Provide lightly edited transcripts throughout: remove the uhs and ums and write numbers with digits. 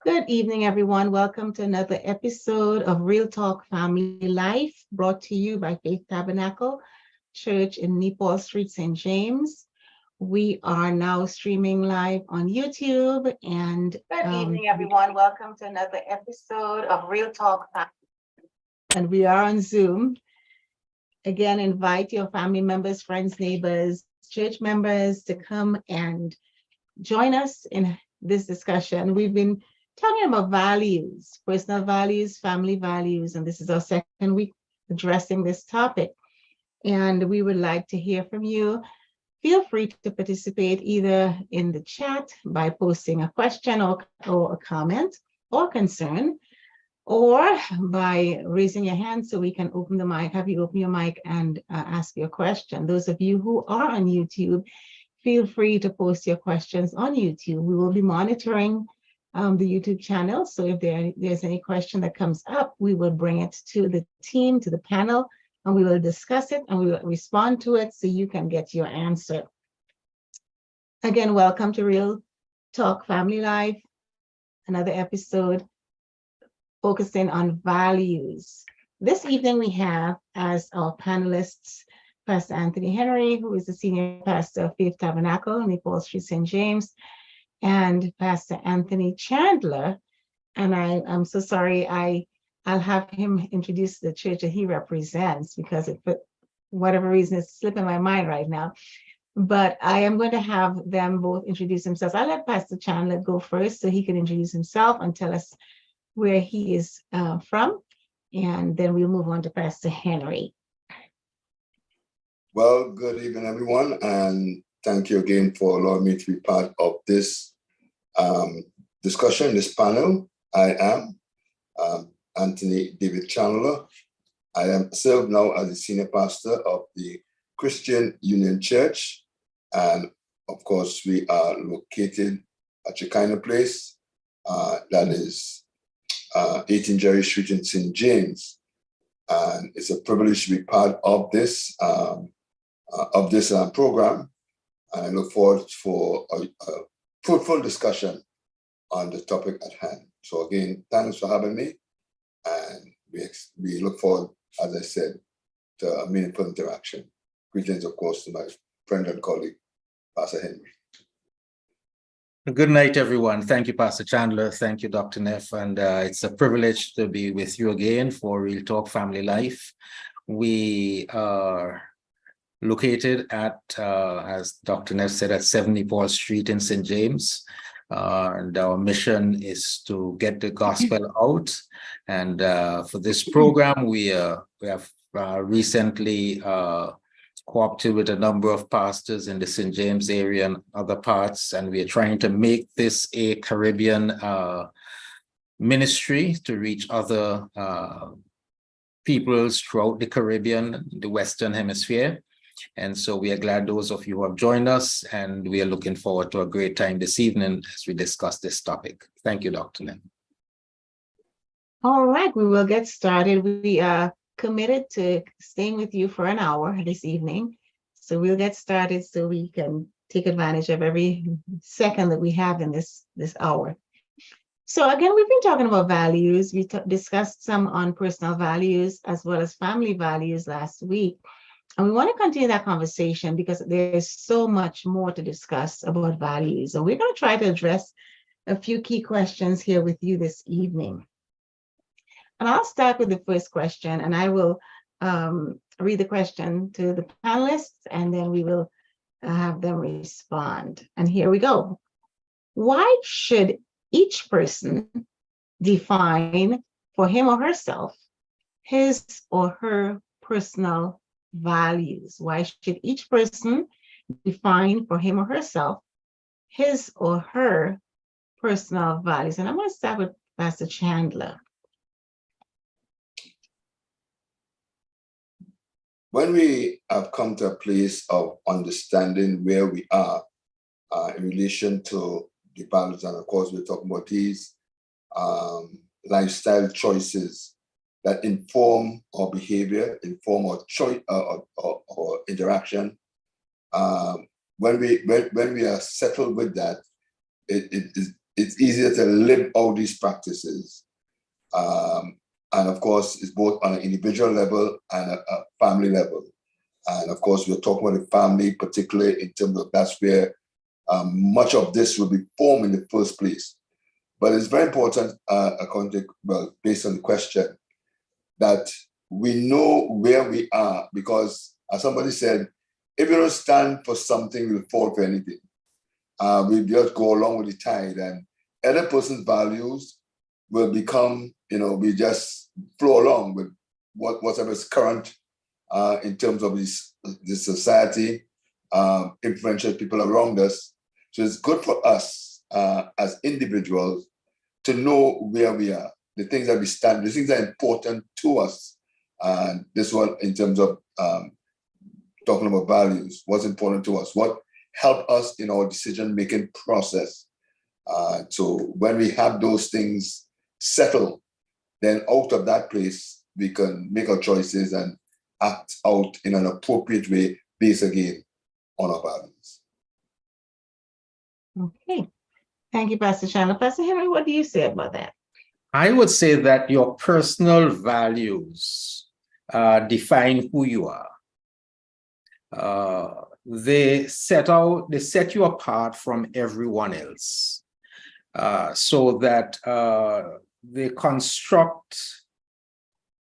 Good evening, everyone. Welcome to another episode of Real Talk Family Life, brought to you by Faith Tabernacle Church in Nepal Street, St. James. We are now streaming live on YouTube. And good evening, everyone. Welcome to another episode of Real Talk Family. And we are on Zoom. Again, invite your family members, friends, neighbors, church members to come and join us in this discussion. We've been talking about values, personal values, family values, and this is our second week addressing this topic. And we would like to hear from you. Feel free to participate either in the chat by posting a question or a comment or concern, or by raising your hand so we can open the mic, have you open your mic and ask your question. Those of you who are on YouTube, feel free to post your questions on YouTube. We will be monitoring the YouTube channel. So if there's any question that comes up, we will bring it to the team, to the panel, and we will discuss it and we will respond to it so you can get your answer. Again, welcome to Real Talk Family Life, another episode focusing on values. This evening we have as our panelists, Pastor Anthony Henry, who is the senior pastor of Faith Tabernacle, Nepal Street, St. James, and Pastor Anthony Chandler. And I'm so sorry, I'll have him introduce the church that he represents because for whatever reason it's slipping my mind right now. But I am going to have them both introduce themselves. I'll let Pastor Chandler go first so he can introduce himself and tell us where he is from. And then we'll move on to Pastor Henry. Well, good evening, everyone, and thank you again for allowing me to be part of this discussion, this panel. I am Anthony David Chandler. I am served now as the senior pastor of the Christian Union Church, and of course, we are located at Shekinah Place, that is 18 Jerry Street in St. James, and it's a privilege to be part of this program. And I look forward for a fruitful discussion on the topic at hand. So again, thanks for having me. And we look forward, as I said, to a meaningful interaction. Greetings, of course, to my friend and colleague, Pastor Henry. Good night, everyone. Thank you, Pastor Chandler. Thank you, Dr. Neff. And it's a privilege to be with you again for Real Talk Family Life. We are located at, as Dr. Neff said, at 70 Paul Street in St. James. And our mission is to get the gospel out. And for this program, we have recently cooperated with a number of pastors in the St. James area and other parts. And we are trying to make this a Caribbean ministry to reach other peoples throughout the Caribbean, the Western Hemisphere. And so we are glad those of you who have joined us, and we are looking forward to a great time this evening as we discuss this topic. Thank you, Dr. Lynn. All right, we will get started. We are committed to staying with you for an hour this evening. So we'll get started so we can take advantage of every second that we have in this hour. So again, we've been talking about values. We discussed some on personal values as well as family values last week. And we want to continue that conversation because there's so much more to discuss about values. And we're going to try to address a few key questions here with you this evening. And I'll start with the first question, and I will read the question to the panelists, and then we will have them respond. And here we go. Why should each person define for him or herself his or her personal values? Why should each person define for him or herself his or her personal values? And I'm going to start with Pastor Chandler. When we have come to a place of understanding where we are in relation to the values, and of course we're talking about these lifestyle choices that inform our behavior, inform our choice or interaction. When we are settled with that, it it's easier to live out these practices. And of course, it's both on an individual level and a family level. And of course, we're talking about the family, particularly in terms of that's where much of this will be formed in the first place. But it's very important, based on the question, that we know where we are, because as somebody said, if you don't stand for something, you'll fall for anything. We just go along with the tide, and other person's values will become, we just flow along with whatever is current in terms of this society, influential people around us. So it's good for us as individuals to know where we are, the things that we stand, the things that are important to us. And this one, in terms of talking about values, what's important to us, what help us in our decision-making process. So when we have those things settled, then out of that place, we can make our choices and act out in an appropriate way based again on our values. Okay. Thank you, Pastor Chandler. Pastor Henry, what do you say about that? I would say that your personal values define who you are. They set you apart from everyone else, so that they construct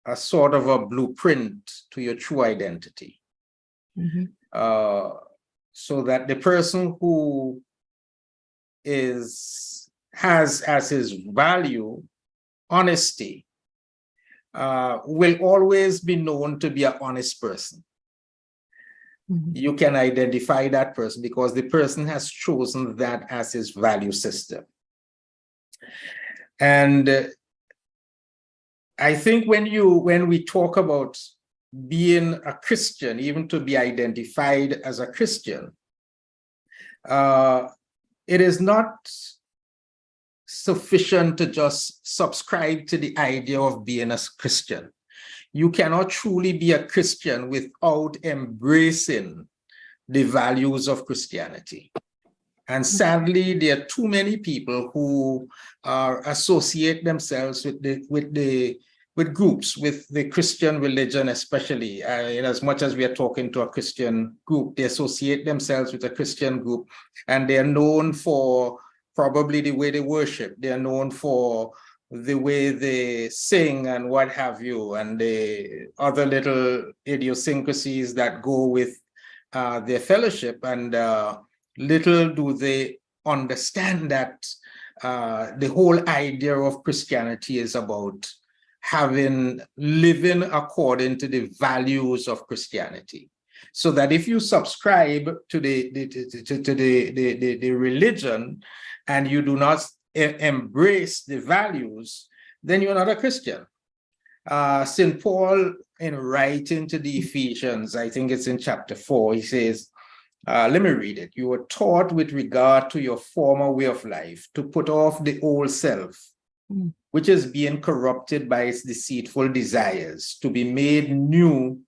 a sort of a blueprint to your true identity. Mm-hmm. So that the person who has as his value honesty will always be known to be an honest person. Mm-hmm. You can identify that person because the person has chosen that as his value system. And I think when we talk about being a Christian, even to be identified as a Christian, it is not sufficient to just subscribe to the idea of being a Christian. You cannot truly be a Christian without embracing the values of Christianity. And sadly, there are too many people who associate themselves with groups, with the Christian religion especially. In as much as we are talking to a Christian group, they associate themselves with a Christian group, and they are known for probably the way they worship. They are known for the way they sing and what have you, and the other little idiosyncrasies that go with their fellowship. And little do they understand that the whole idea of Christianity is about living according to the values of Christianity. So that if you subscribe to the religion and you do not embrace the values, then you're not a Christian. St. Paul, in writing to the Ephesians, I think it's in chapter 4, he says, let me read it. You were taught with regard to your former way of life to put off the old self, which is being corrupted by its deceitful desires, to be made new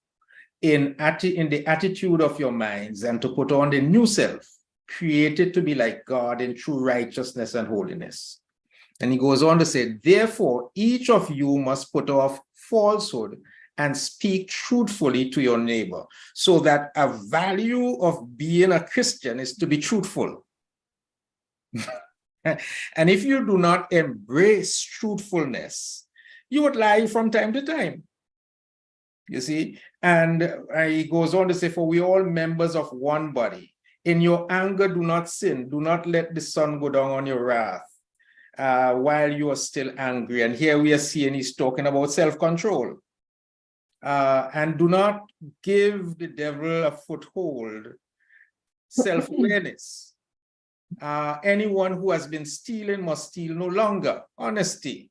in the attitude of your minds, and to put on the new self, created to be like God in true righteousness and holiness. And he goes on to say, therefore, each of you must put off falsehood and speak truthfully to your neighbor. So that a value of being a Christian is to be truthful. And if you do not embrace truthfulness, you would lie from time to time. You see? And he goes on to say, for we are all members of one body. In your anger, do not sin. Do not let the sun go down on your wrath while you are still angry. And here we are seeing he's talking about self-control. And do not give the devil a foothold. Self-awareness. Anyone who has been stealing must steal no longer. Honesty.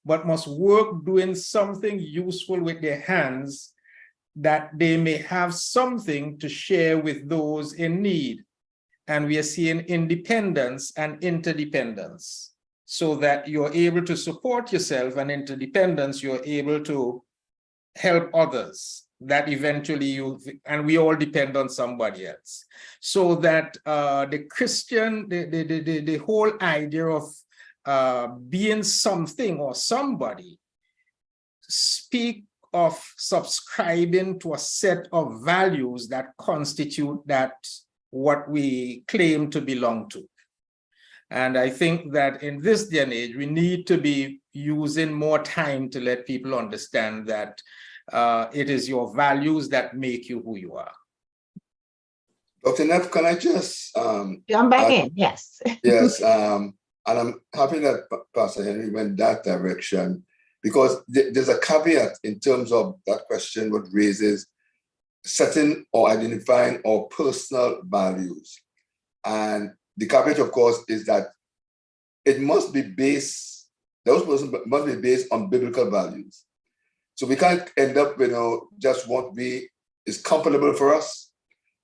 But must work doing something useful with their hands, that they may have something to share with those in need. And we are seeing independence and interdependence, so that you're able to support yourself, and interdependence, you're able to help others. that eventually and we all depend on somebody else. So that the whole idea of being something or somebody speak of subscribing to a set of values that constitute that what we claim to belong to. And I think that in this day and age, we need to be using more time to let people understand that it is your values that make you who you are. Dr. Neff, can I just jump back in? Yes. Yes, and I'm happy that Pastor Henry went that direction, because there's a caveat in terms of that question, what raises setting or identifying our personal values. And the caveat, of course, is that it must be based, those persons must be based on biblical values. So we can't end up, just what is comfortable for us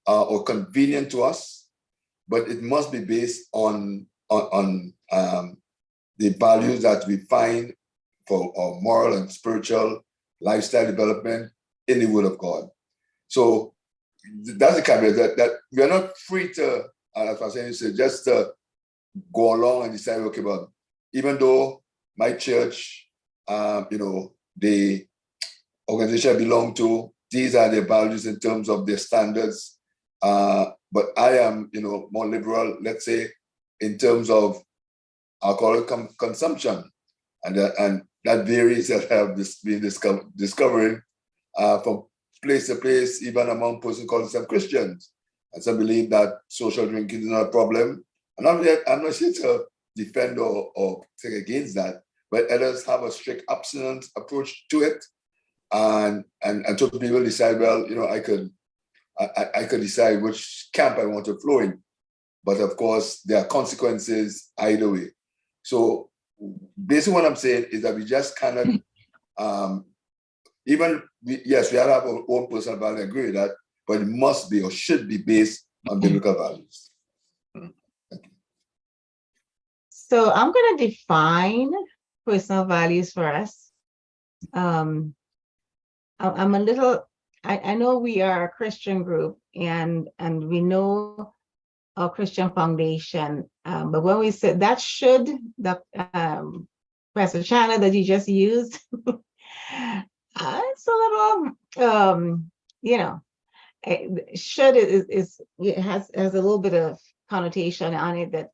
or convenient to us, but it must be based on the values that we find for our moral and spiritual lifestyle development in the Word of God. So that's the caveat, that we are not free to, as I was saying, just go along and decide, okay, well, even though my church, the organization I belong to, these are their values in terms of their standards, but I am, more liberal, let's say, in terms of alcoholic consumption, and that varies, that have been discovering from place to place, even among persons calling themselves Christians. And some believe that social drinking is not a problem. And I'm not here to defend or take against that, but others have a strict abstinence approach to it. And so people decide, well, I could decide which camp I want to flow in. But of course, there are consequences either way. So basically what I'm saying is that we just cannot, we have our own personal value, I agree with that, but it must be or should be based on biblical values. So I'm going to define personal values for us. I'm a little, I know we are a Christian group, and we know our Christian foundation, but when we said that should, the Pastor Chandler that you just used, it's a little, should is it has a little bit of connotation on it that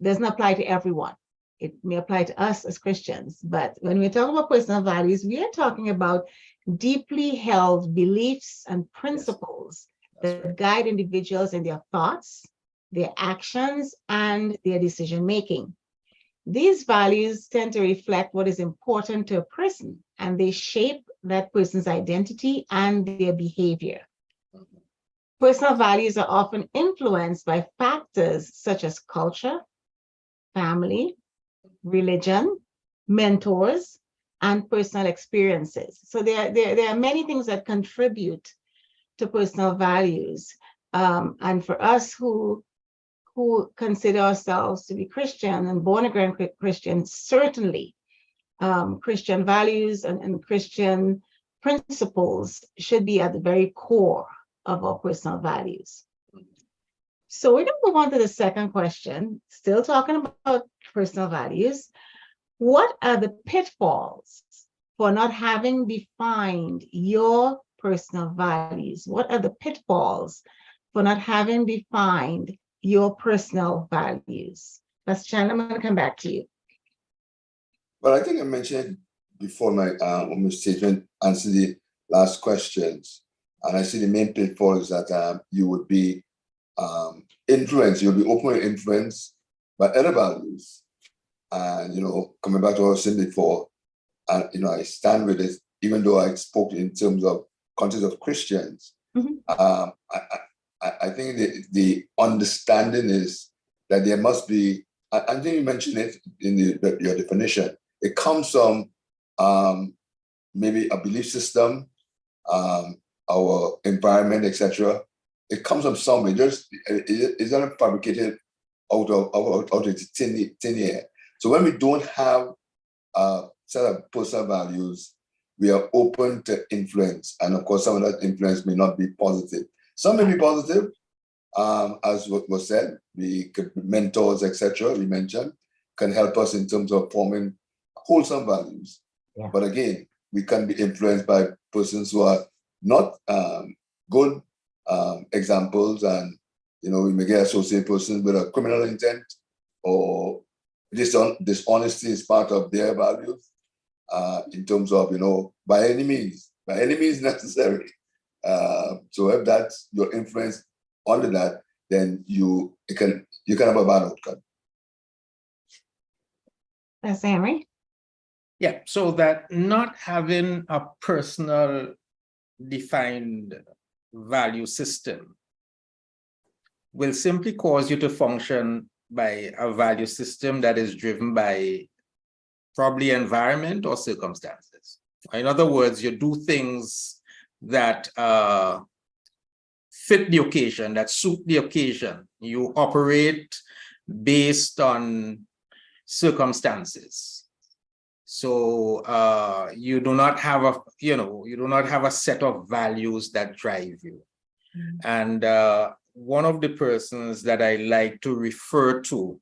doesn't apply to everyone. It may apply to us as Christians, but when we're talking about personal values, we are talking about deeply held beliefs and principles that guide individuals in their thoughts, their actions, and their decision making. These values tend to reflect what is important to a person, and they shape that person's identity and their behavior. Personal values are often influenced by factors such as culture, family, religion, mentors, and personal experiences. So there are many things that contribute to personal values. And for us who consider ourselves to be Christian and born-again Christians, certainly Christian values and Christian principles should be at the very core of our personal values. So we're going to move on to the second question, still talking about personal values. What are the pitfalls for not having defined your personal values? What are the pitfalls for not having defined your personal values? Pastor Chandler, I'm going to come back to you. Well, I think I mentioned before my statement, answer the last questions. And I see the main pitfall is that you would be influenced, you'll be openly influenced by other values. And, coming back to what I was saying before, and, I stand with it, even though I spoke in terms of context of Christians. Mm-hmm. I think the understanding is that there must be, I think you mentioned it in your definition, it comes from maybe a belief system, our environment, etc. It comes from somewhere. It's not fabricated out of thin air. So when we don't have a set of personal values, we are open to influence. And of course, some of that influence may not be positive. Some may be positive, as what was said. We could be mentors, etc. We mentioned, can help us in terms of forming wholesome values. Yeah. But again, we can be influenced by persons who are not good examples, and we may get associated persons with a criminal intent, or dishonesty is part of their values, in terms of by any means necessary. So if that's your influence under that, then you can have a bad outcome. That's Henry. Yeah, so that not having a personal defined value system will simply cause you to function by a value system that is driven by probably environment or circumstances. In other words, you do things that fit the occasion, that suit the occasion. You operate based on circumstances. So you do not have a set of values that drive you. And one of the persons that I like to refer to,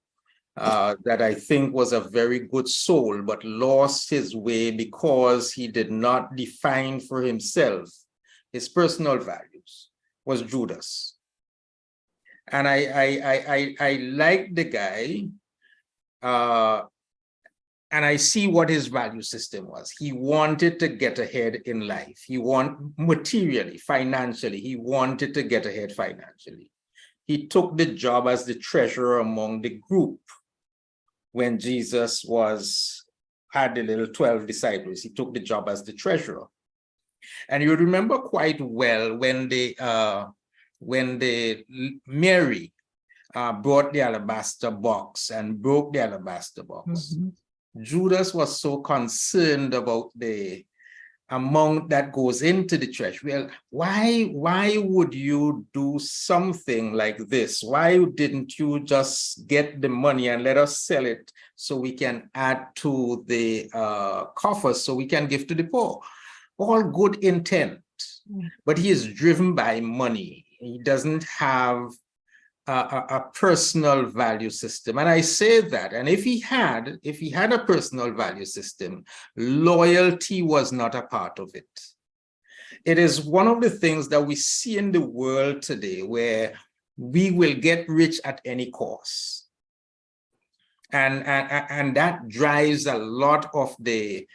that I think was a very good soul, but lost his way because he did not define for himself his personal values, was Judas. And I like the guy, and I see what his value system was. He wanted to get ahead in life. He materially, financially, he wanted to get ahead financially. He took the job as the treasurer among the group when Jesus had the little 12 disciples. He took the job as the treasurer. And you remember quite well when Mary brought the alabaster box and broke the alabaster box. Mm-hmm. Judas was so concerned about the amount that goes into the treasury. Well, why would you do something like this? Why didn't you just get the money and let us sell it so we can add to the coffers so we can give to the poor? All good intent, but he is driven by money. He doesn't have a personal value system. And I say that, and if he had a personal value system, loyalty was not a part of it. It is one of the things that we see in the world today, where we will get rich at any cost. And that drives a lot of the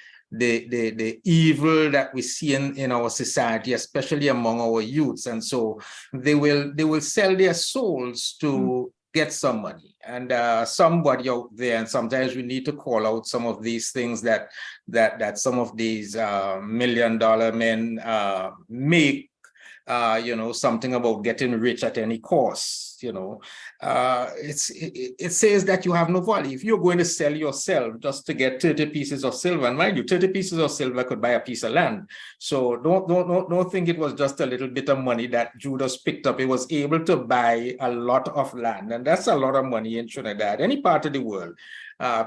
evil that we see in our society, especially among our youths. And so they will sell their souls to get some money. And somebody out there, and sometimes we need to call out some of these things that some of these $1 million men make, something about getting rich at any cost. It says that you have no value. If you're going to sell yourself just to get 30 pieces of silver, and mind you, 30 pieces of silver could buy a piece of land. So don't think it was just a little bit of money that Judas picked up. It was able to buy a lot of land, and that's a lot of money in Trinidad. Any part of the world,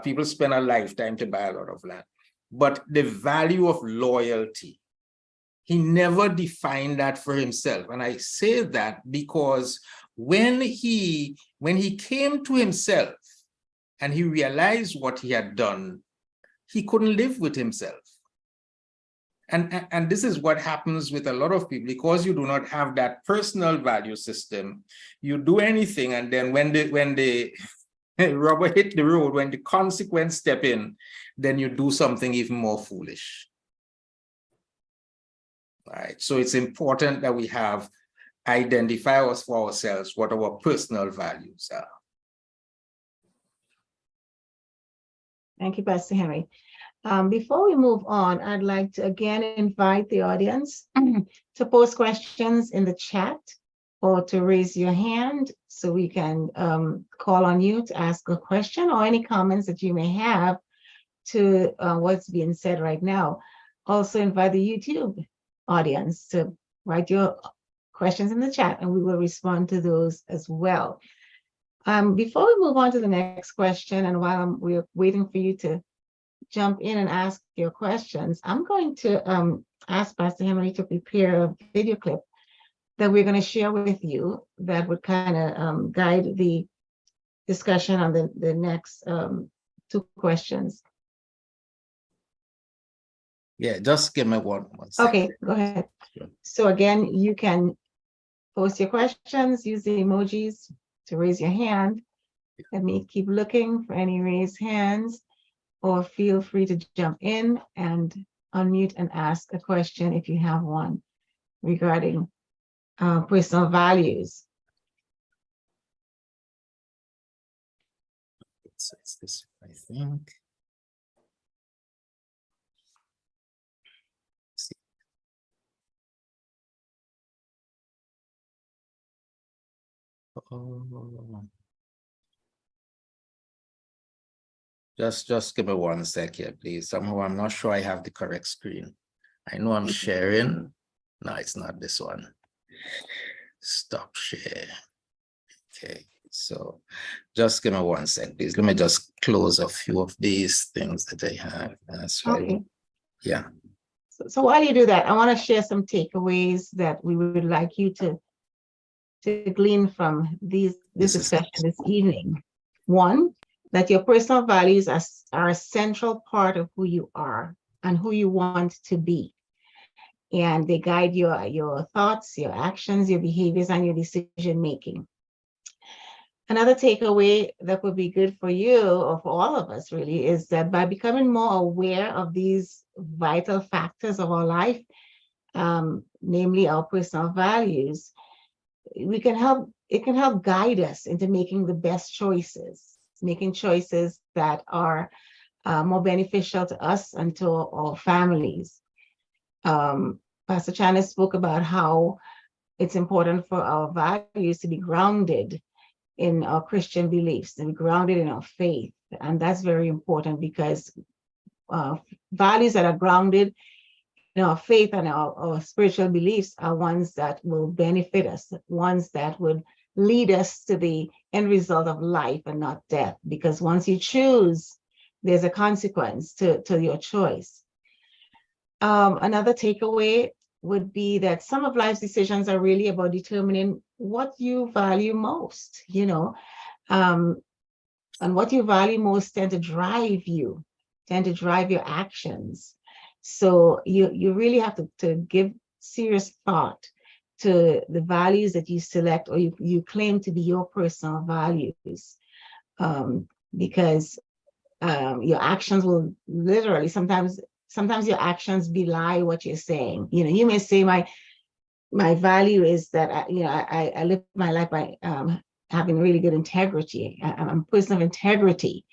people spend a lifetime to buy a lot of land. But the value of loyalty, he never defined that for himself. And I say that because when he came to himself and he realized what he had done, he couldn't live with himself. And this is what happens with a lot of people, because you do not have that personal value system. You do anything, and then when the rubber hit the road, when the consequence step in, then you do something even more foolish. Right. So it's important that we identify us for ourselves what our personal values are. Thank you, Pastor Henry. Before we move on, I'd like to again invite the audience to post questions in the chat or to raise your hand so we can call on you to ask a question or any comments that you may have to what's being said right now. Also invite the YouTube audience to write your questions in the chat and we will respond to those as well. Before we move on to the next question, and while we're waiting for you to jump in and ask your questions, I'm going to ask Pastor Henry to prepare a video clip that we're going to share with you that would kind of guide the discussion on the next two questions. Yeah, just give me one second. Okay, go ahead. Sure. So again, you can post your questions, use the emojis to raise your hand. Let me keep looking for any raised hands, or feel free to jump in and unmute and ask a question if you have one regarding personal values. So it's this, I think. Oh. Just give me one sec here, please. Somehow I'm not sure I have the correct screen. I know I'm sharing. No, it's not this one. Stop share. Okay, so just give me one sec, please. Let me just close a few of these things that I have. That's right. Okay. Yeah. So while you do that, I want to share some takeaways that we would like you to glean from this discussion this evening. One, that your personal values are a central part of who you are and who you want to be. And they guide your thoughts, your actions, your behaviors, and your decision making. Another takeaway that would be good for you, or for all of us really, is that by becoming more aware of these vital factors of our life, namely our personal values, it can help guide us into making the best choices, making choices that are more beneficial to us and to our families. Pastor Chandler spoke about how it's important for our values to be grounded in our Christian beliefs and grounded in our faith. And that's very important, because values that are grounded in our faith and our spiritual beliefs are ones that will benefit us, ones that would lead us to the end result of life and not death. Because once you choose, there's a consequence to your choice. Another takeaway would be that some of life's decisions are really about determining what you value most, and what you value most tend to drive your actions. So you really have to give serious thought to the values that you select or you claim to be your personal values, because your actions will literally sometimes your actions belie what you're saying. You may say my value is that I live my life by having really good integrity. I'm a person of integrity,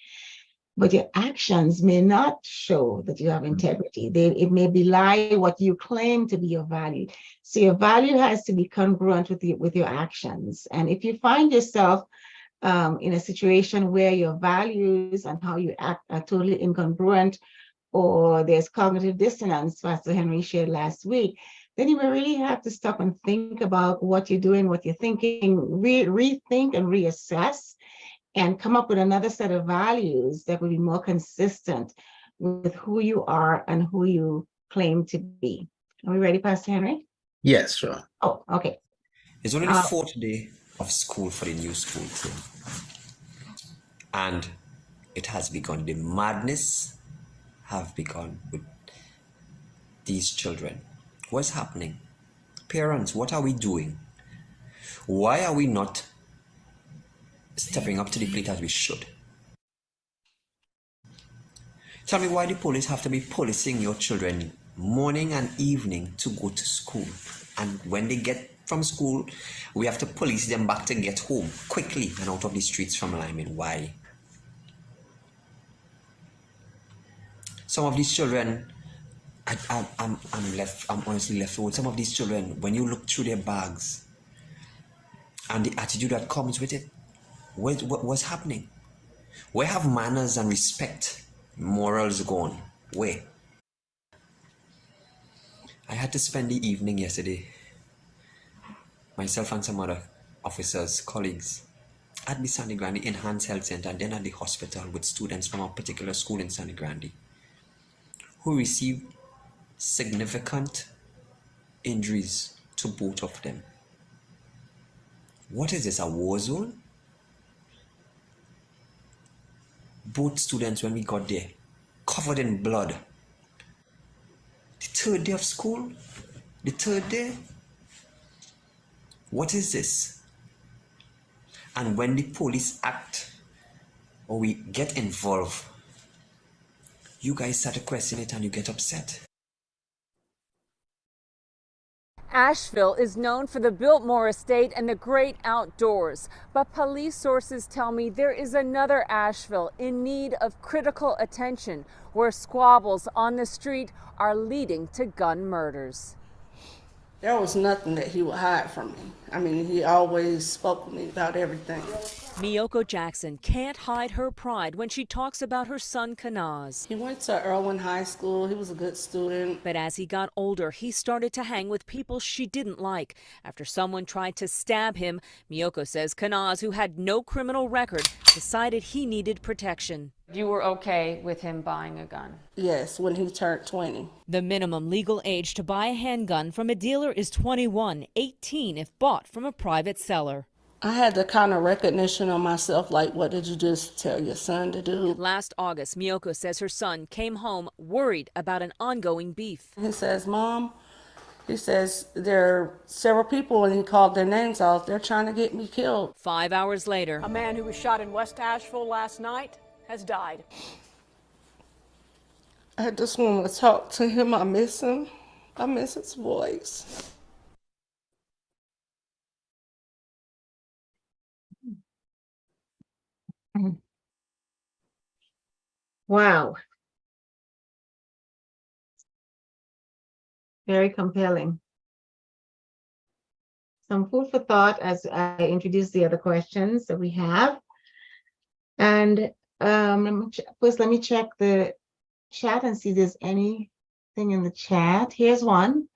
but your actions may not show that you have integrity. It may belie what you claim to be your value. So your value has to be congruent with your actions. And if you find yourself in a situation where your values and how you act are totally incongruent, or there's cognitive dissonance, Pastor Henry shared last week, then you may really have to stop and think about what you're doing, what you're thinking, rethink and reassess, and come up with another set of values that will be more consistent with who you are and who you claim to be. Are we ready, Pastor Henry? Yes, sure. Oh, okay. It's only the fourth day of school for the new school term. And it has begun. The madness have begun with these children. What's happening? Parents, what are we doing? Why are we not stepping up to the plate as we should? Tell me why the police have to be policing your children morning and evening to go to school. And when they get from school, we have to police them back to get home quickly and out of the streets from Lyman. Why? Some of these children, I'm honestly left with some of these children. When you look through their bags and the attitude that comes with it, what's happening? Where have manners and respect, morals gone? Where? I had to spend the evening yesterday, myself and some other officers, colleagues, at the Sangre Grande Enhanced Health Center and then at the hospital with students from a particular school in Sangre Grande. who received significant injuries to both of them. What is this, a war zone? Both students, when we got there, covered in blood. The third day of school, the third day. What is this? And when the police act or we get involved, you guys start to question it and you get upset. Asheville is known for the Biltmore Estate and the great outdoors, but police sources tell me there is another Asheville in need of critical attention, where squabbles on the street are leading to gun murders. There was nothing that he would hide from me. I mean, he always spoke with me about everything. Miyoko Jackson can't hide her pride when she talks about her son Kanaz. He went to Irwin High School. He was a good student. But as he got older, he started to hang with people she didn't like. After someone tried to stab him, Miyoko says Kanaz, who had no criminal record, decided he needed protection. You were okay with him buying a gun? Yes, when he turned 20. The minimum legal age to buy a handgun from a dealer is 21, 18 if bought from a private seller. I had the kind of recognition on myself, like, what did you just tell your son to do? Last August, Miyoko says her son came home worried about an ongoing beef. He says, Mom, he says, there are several people, and he called their names out. They're trying to get me killed. 5 hours later, a man who was shot in West Asheville last night has died. I just want to talk to him. I miss him. I miss his voice. Wow. Very compelling. Some food for thought as I introduce the other questions that we have. And first, let me check the chat and see if there's anything in the chat. Here's one.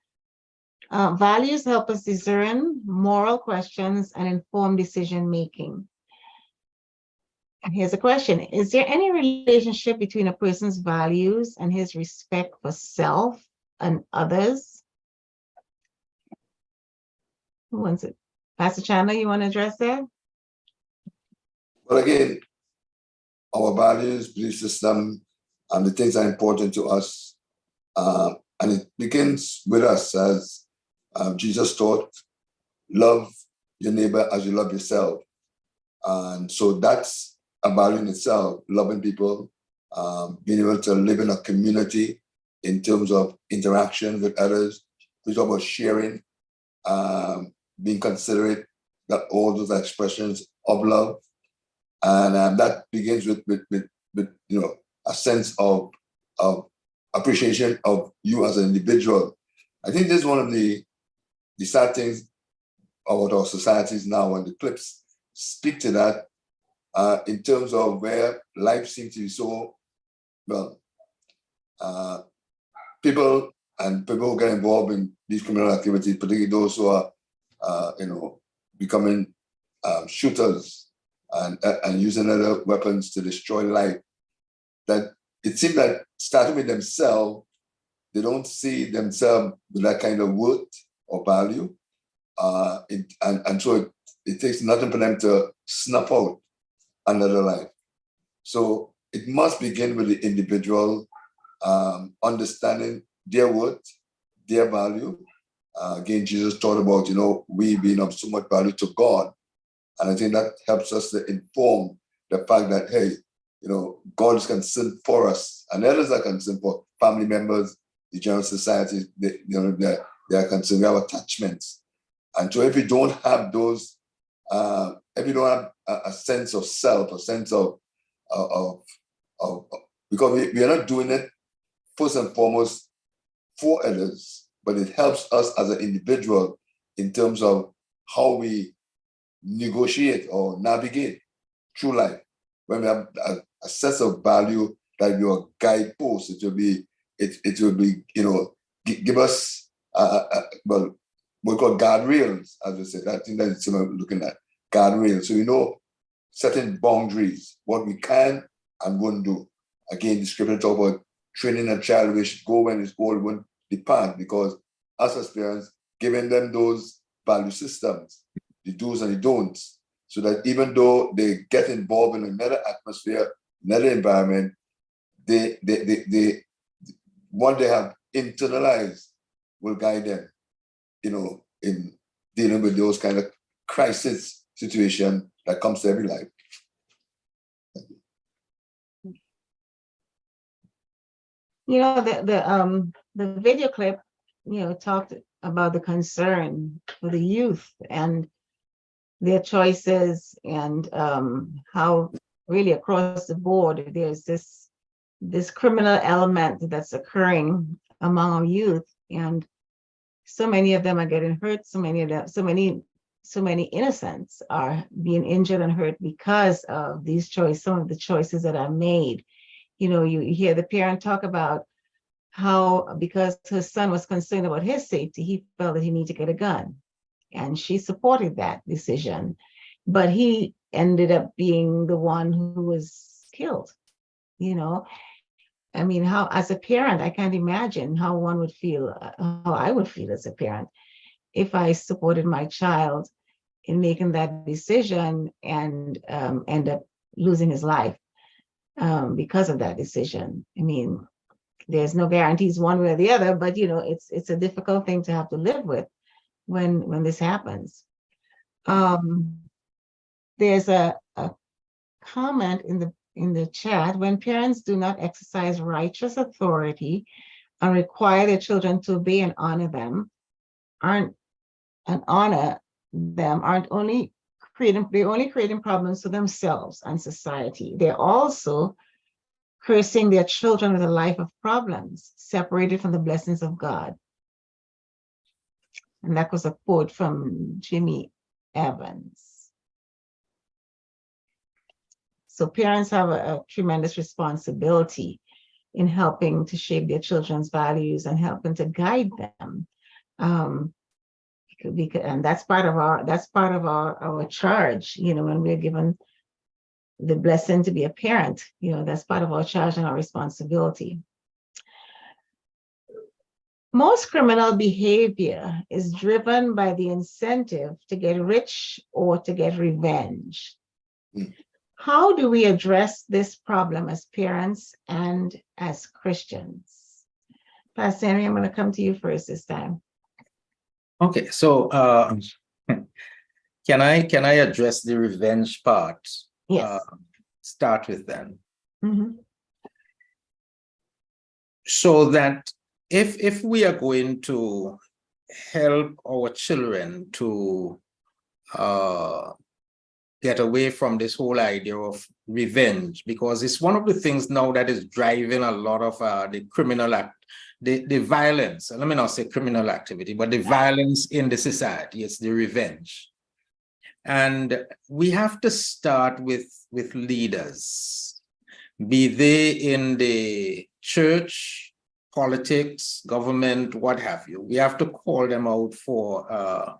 Values help us discern moral questions and inform decision making. And here's a question. Is there any relationship between a person's values and his respect for self and others? Who wants it? Pastor Chandler, you want to address that? Well, again, our values, belief system, and the things are important to us. And it begins with us, as Jesus taught, love your neighbor as you love yourself. And so that's a value in itself, loving people, being able to live in a community in terms of interaction with others. We talk about sharing, being considerate, that all those are expressions of love. And that begins with a sense of appreciation of you as an individual. I think this is one of the sad things about our societies now, and the clips speak to that in terms of where life seems to be so, people who get involved in these criminal activities, particularly those who are, becoming shooters and using other weapons to destroy life, that it seems that starting with themselves, they don't see themselves with that kind of worth or value. And so it takes nothing for them to snuff out another life. So it must begin with the individual understanding their worth, their value. Again, Jesus taught about, we being of so much value to God. And I think that helps us to inform the fact that, hey, God is concerned for us, and others are concerned for family members, the general society. They are concerned. We have attachments, and so if you don't have those, if you don't have a sense of self, a sense of because we are not doing it first and foremost for others, but it helps us as an individual in terms of how we negotiate or navigate through life. When we have a sense of value that will be a guidepost, it will be, give us what we call guardrails, as we said. I think that's similar looking at guardrails. So setting boundaries, what we can and won't do. Again, the scripture talk about training a child where should go when it's old won't depart, because us as parents, giving them those value systems, the do's and the don'ts, so that even though they get involved in another atmosphere, another environment, they what they have internalized will guide them, in dealing with those kind of crisis situation that comes to every life. The video clip, talked about the concern for the youth and their choices, and how really across the board there's this criminal element that's occurring among our youth, and so many of them are getting hurt. So many innocents are being injured and hurt because of these choices, some of the choices that are made. You hear the parent talk about how, because her son was concerned about his safety, he felt that he needed to get a gun. And she supported that decision. But he ended up being the one who was killed. I mean, how, as a parent, I can't imagine how one would feel, how I would feel as a parent if I supported my child in making that decision and end up losing his life because of that decision. I mean, there's no guarantees one way or the other, but it's a difficult thing to have to live with when this happens. There's a comment in the chat: when parents do not exercise righteous authority and require their children to obey and honor them, they're only creating problems for themselves and society. They're also cursing their children with a life of problems, separated from the blessings of God. And that was a quote from Jimmy Evans. So parents have a tremendous responsibility in helping to shape their children's values and helping to guide them. And that's part of our charge, when we're given the blessing to be a parent, that's part of our charge and our responsibility. Most criminal behavior is driven by the incentive to get rich or to get revenge. How do we address this problem as parents and as Christians? Pastor Henry, I'm going to come to you first this time. Okay, so can I address the revenge part? Yes. Start with them. Mm-hmm. So that if we are going to help our children to get away from this whole idea of revenge, because it's one of the things now that is driving a lot of the criminal the violence. Let me not say criminal activity, but the violence in the society. It's the revenge. And we have to start with leaders, be they in the church, politics, government, what have you. We have to call them out for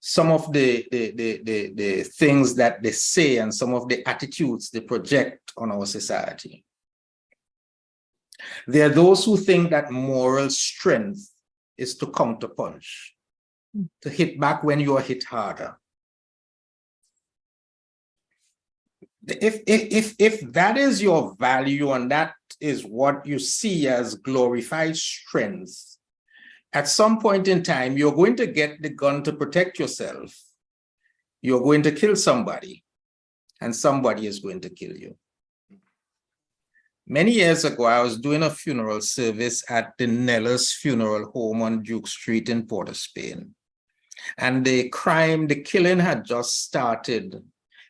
some of the things that they say and some of the attitudes they project on our society. There are those who think that moral strength is to counterpunch, to hit back when you are hit harder. If that is your value and that is what you see as glorified strength, at some point in time, you're going to get the gun to protect yourself. You're going to kill somebody, and somebody is going to kill you. Many years ago, I was doing a funeral service at the Nellis Funeral Home on Duke Street in Port of Spain. And the killing had just started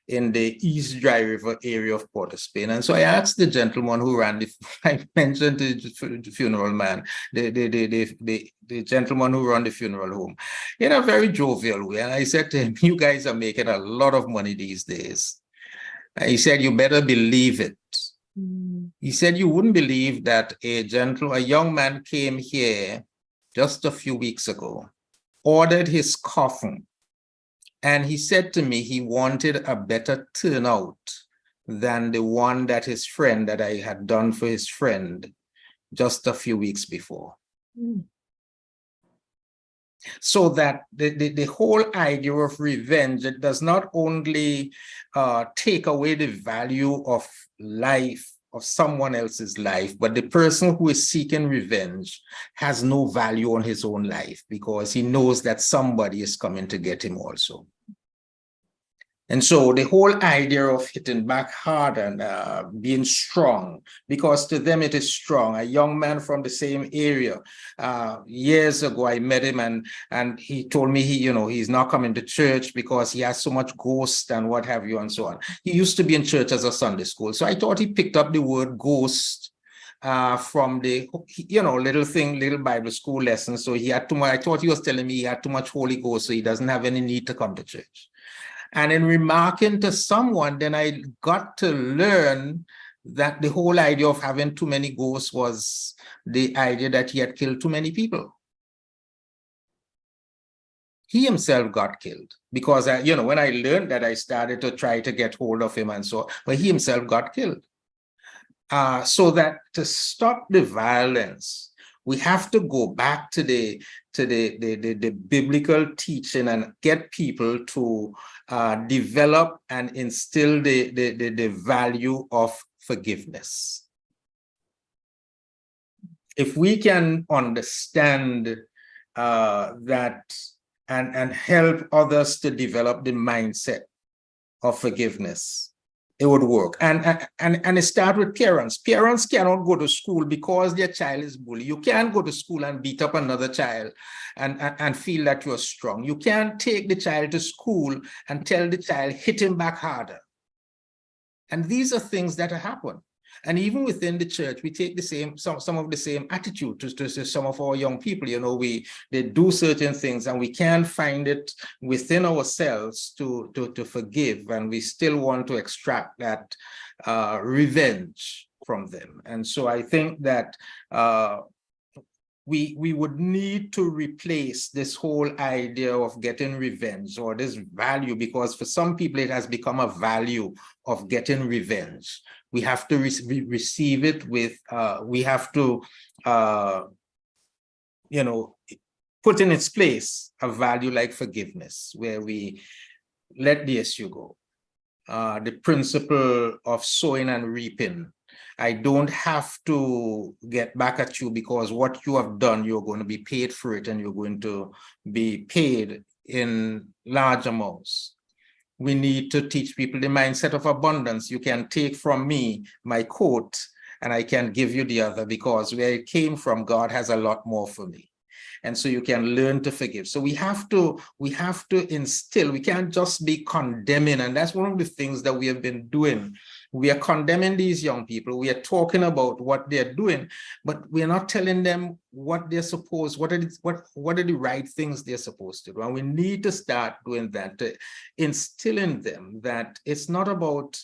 in the East Dry River area of Port of Spain. And so I asked the gentleman who ran I mentioned the funeral man, the gentleman who ran the funeral home, in a very jovial way. And I said to him, you guys are making a lot of money these days. And he said, you better believe it. He said, you wouldn't believe that a young man came here just a few weeks ago, ordered his coffin, and he said to me he wanted a better turnout than the one that his friend, that I had done for his friend, just a few weeks before. Mm. So that the whole idea of revenge, it does not only take away the value of life, of someone else's life, but the person who is seeking revenge has no value on his own life because he knows that somebody is coming to get him also. And so the whole idea of hitting back hard and being strong, because to them it is strong. A young man from the same area, years ago I met him and he told me he's not coming to church because he has so much ghost and what have you and so on. He used to be in church as a Sunday school. So I thought he picked up the word ghost from the little Bible school lesson. So he had too much. I thought he was telling me he had too much Holy Ghost, so he doesn't have any need to come to church. And in remarking to someone, then I got to learn that the whole idea of having too many ghosts was the idea that he had killed too many people. He himself got killed because, when I learned that, I started to try to get hold of him and so on, but he himself got killed. So that to stop the violence, we have to go back to the biblical teaching and get people to develop and instill the value of forgiveness. If we can understand that and help others to develop the mindset of forgiveness, it would work. And it starts with parents. Parents cannot go to school because their child is bullied. You can't go to school and beat up another child and feel that you're strong. You can't take the child to school and tell the child, hit him back harder. And these are things that happen. And even within the church, we take the same, some of the same attitude to some of our young people. They do certain things and we can't find it within ourselves to forgive, and we still want to extract that revenge from them. And so I think that we would need to replace this whole idea of getting revenge or this value, because for some people it has become a value of getting revenge. We have to receive it with, we have to, put in its place a value like forgiveness, where we let the issue go. The principle of sowing and reaping. I don't have to get back at you because what you have done, you're going to be paid for it, and you're going to be paid in large amounts. We need to teach people the mindset of abundance. You can take from me my coat and I can give you the other, because where it came from, God has a lot more for me. And so you can learn to forgive. So we have to instill, we can't just be condemning. And that's one of the things that we have been doing. We are condemning these young people. We are talking about what they're doing, but we are not telling them what they're supposed, what are the right things they're supposed to do. And we need to start doing that, to instill in them that it's not about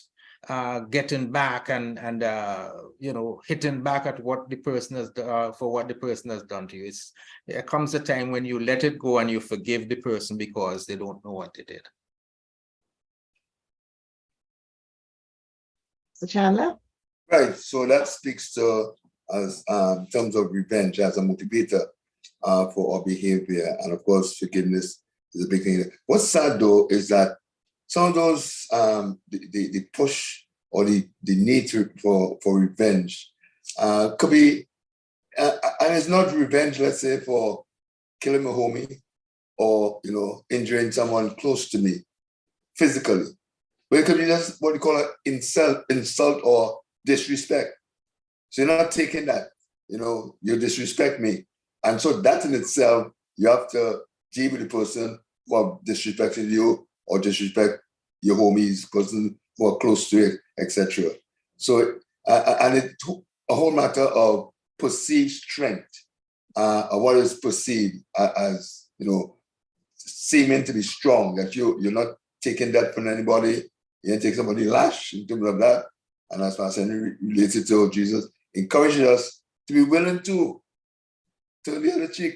getting back and hitting back at what the person has for what the person has done to you. There comes a time when you let it go and you forgive the person because they don't know what they did. So Chandler? Right. So that speaks to us in terms of revenge as a motivator for our behavior, and of course forgiveness is a big thing. What's sad though is that some of those the push or the need for revenge could be, and it's not revenge, let's say, for killing a homie or injuring someone close to me physically, but it could be just what we call an insult or disrespect. So you're not taking that, you disrespect me, and so that in itself, you have to deal with the person for disrespecting you or disrespect your homies, person who are close to it, etc. So, and it's a whole matter of perceived strength, or what is perceived as, seeming to be strong, that you're not taking that from anybody, you don't take somebody lash in terms of that. And as Pastor Henry related to Jesus, encourages us to be willing to turn the other cheek.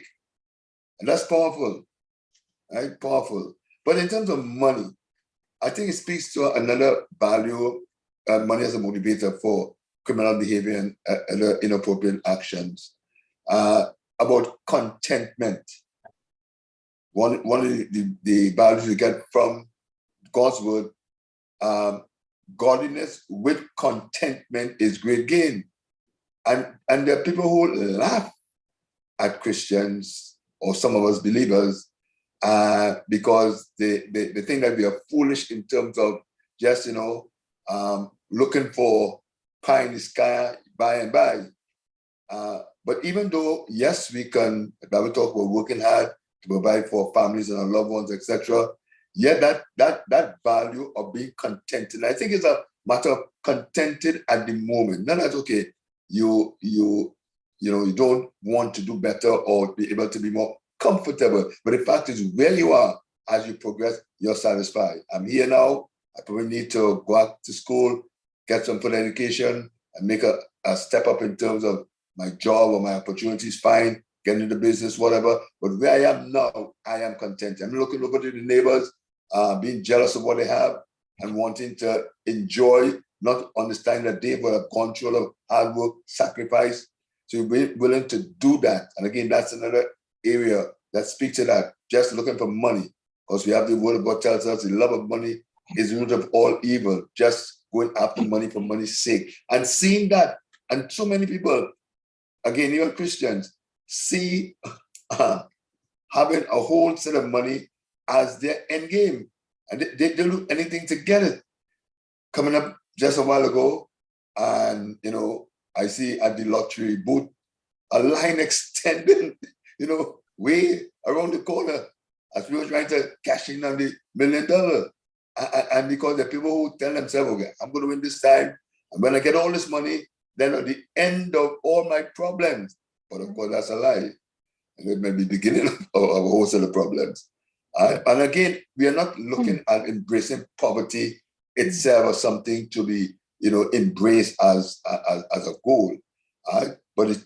And that's powerful, right? Powerful. But in terms of money, I think it speaks to another value, money as a motivator for criminal behavior and other inappropriate actions. About contentment. One of the values we get from God's word, godliness with contentment is great gain. And there are people who laugh at Christians or some of us believers because they think that we are foolish in terms of just, looking for pie in the sky by and by. But even though, yes, we can, the Bible talk about working hard to provide for families and our loved ones, etc. Yet that value of being contented, I think it's a matter of contented at the moment. Not that, okay, you don't want to do better or be able to be more comfortable. But the fact is, where you are as you progress, you're satisfied. I'm here now. I probably need to go out to school, get some further education, and make a step up in terms of my job or my opportunities, fine, get into business, whatever. But where I am now, I am content. I'm looking over to the neighbors, being jealous of what they have and wanting to enjoy, not understanding that they've gone through a lot of hard work, sacrifice. So you're willing to do that. And again, that's another area that speaks to that, just looking for money. Because we have the word of God tells us the love of money is the root of all evil, just going after money for money's sake. And seeing that, and so many people, again, even Christians, see having a whole set of money as their end game. And they'll do anything to get it. Coming up just a while ago, and I see at the lottery booth a line extending, way around the corner as people trying to cash in on the $1 million. And because there are people who tell themselves, okay, I'm going to win this time. And when I get all this money, then at the end of all my problems. But of course, that's a lie. And it may be the beginning of a whole set of problems. And again, we are not looking at embracing poverty itself as something to be, embraced as a goal. But it's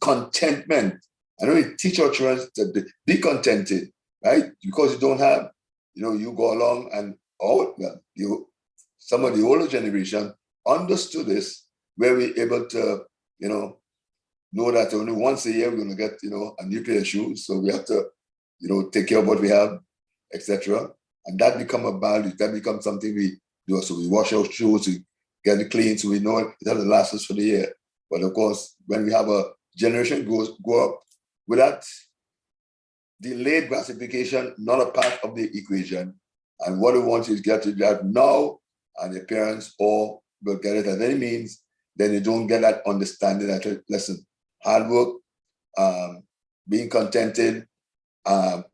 contentment. I know we teach our children to be contented, right? Because you don't have, you go along and some of the older generation understood this, where we're able to, know that only once a year we're going to get, a new pair of shoes. So we have to, take care of what we have, etc. And that become a value. That becomes something we do. So we wash our shoes, we get it clean, so we know it doesn't last us for the year. But of course, when we have a generation go up without delayed gratification, not a part of the equation. And what we want is get to that now, and the parents all will get it at any means. Then you don't get that understanding that, listen, hard work, being contented in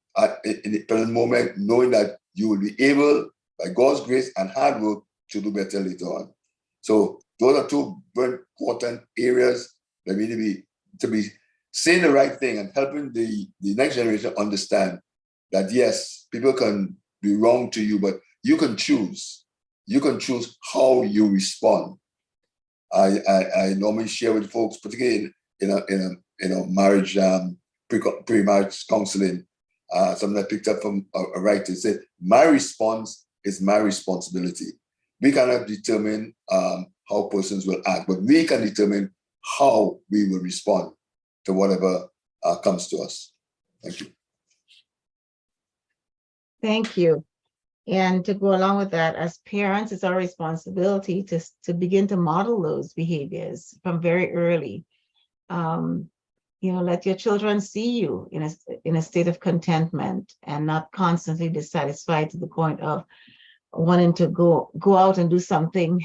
the present moment, knowing that you will be able, by God's grace and hard work, to do better later on. So those are two very important areas that we need to be saying the right thing and helping the next generation understand that, yes, people can be wrong to you, but you can choose. You can choose how you respond. I normally share with folks, particularly in a marriage, pre-marriage counseling, something I picked up from a writer. It said, my response is my responsibility. We cannot determine how persons will act, but we can determine how we will respond to whatever comes to us. Thank you. Thank you. And to go along with that, as parents, it's our responsibility to begin to model those behaviors from very early. Let your children see you in a state of contentment and not constantly dissatisfied to the point of wanting to go out and do something,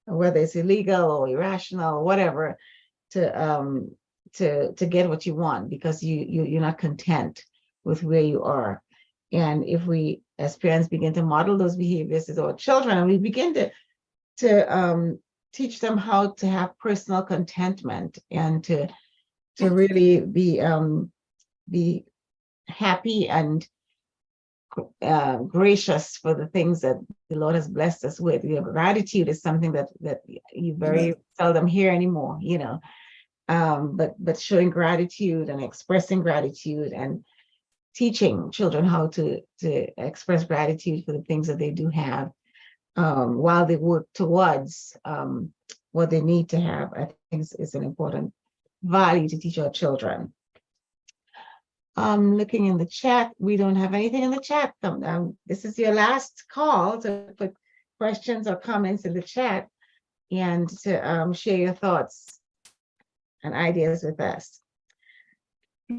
whether it's illegal or irrational or whatever, to get what you want because you're not content with where you are. And if we, as parents, begin to model those behaviors to our children, and we begin to teach them how to have personal contentment and to really be happy and gracious for the things that the Lord has blessed us with. Gratitude is something that you very seldom hear anymore, but showing gratitude and expressing gratitude and teaching children how to express gratitude for the things that they do have while they work towards what they need to have, I think is an important value to teach our children. Looking in the chat, we don't have anything in the chat. This is your last call to put questions or comments in the chat and to share your thoughts and ideas with us.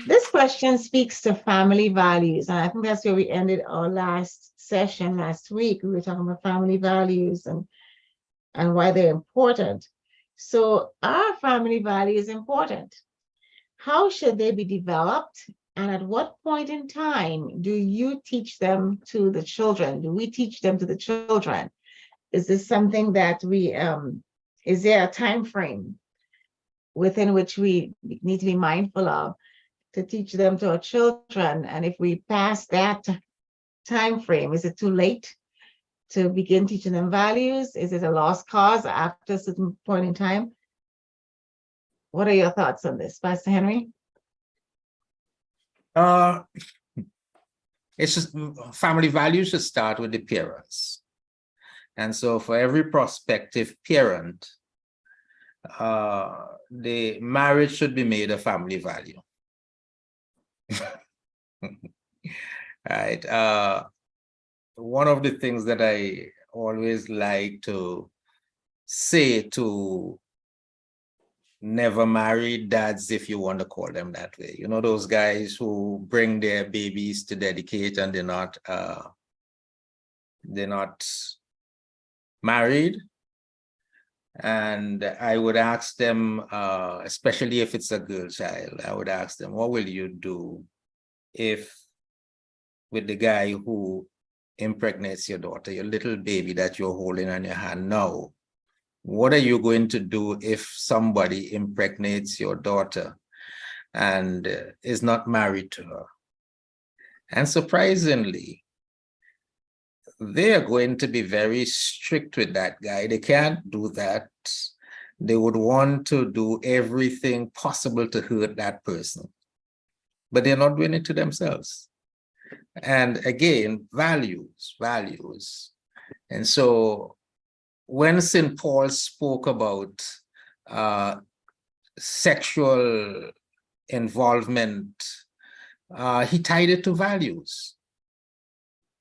This question speaks to family values, and I think that's where we ended our last session last week. We were talking about family values and why they're important. So are family values important? How should they be developed? And at what point in time do you teach them to the children? Do we teach them to the children? Is this something that we, is there a time frame within which we need to be mindful of to teach them to our children? And if we pass that time frame, is it too late to begin teaching them values? Is it a lost cause after a certain point in time? What are your thoughts on this, Pastor Henry? It's just family values should start with the parents. And so for every prospective parent, the marriage should be made a family value. Right. One of the things that I always like to say to never married dads, if you want to call them that way, you know, those guys who bring their babies to dedicate and they're not married. And I would ask them, especially if it's a girl child, I would ask them, what will you do if with the guy who impregnates your daughter, your little baby that you're holding on your hand now? What are you going to do if somebody impregnates your daughter and is not married to her? And surprisingly, they are going to be very strict with that guy. They can't do that. They would want to do everything possible to hurt that person, but they're not doing it to themselves. And again, values. And so when St. Paul spoke about sexual involvement, he tied it to values.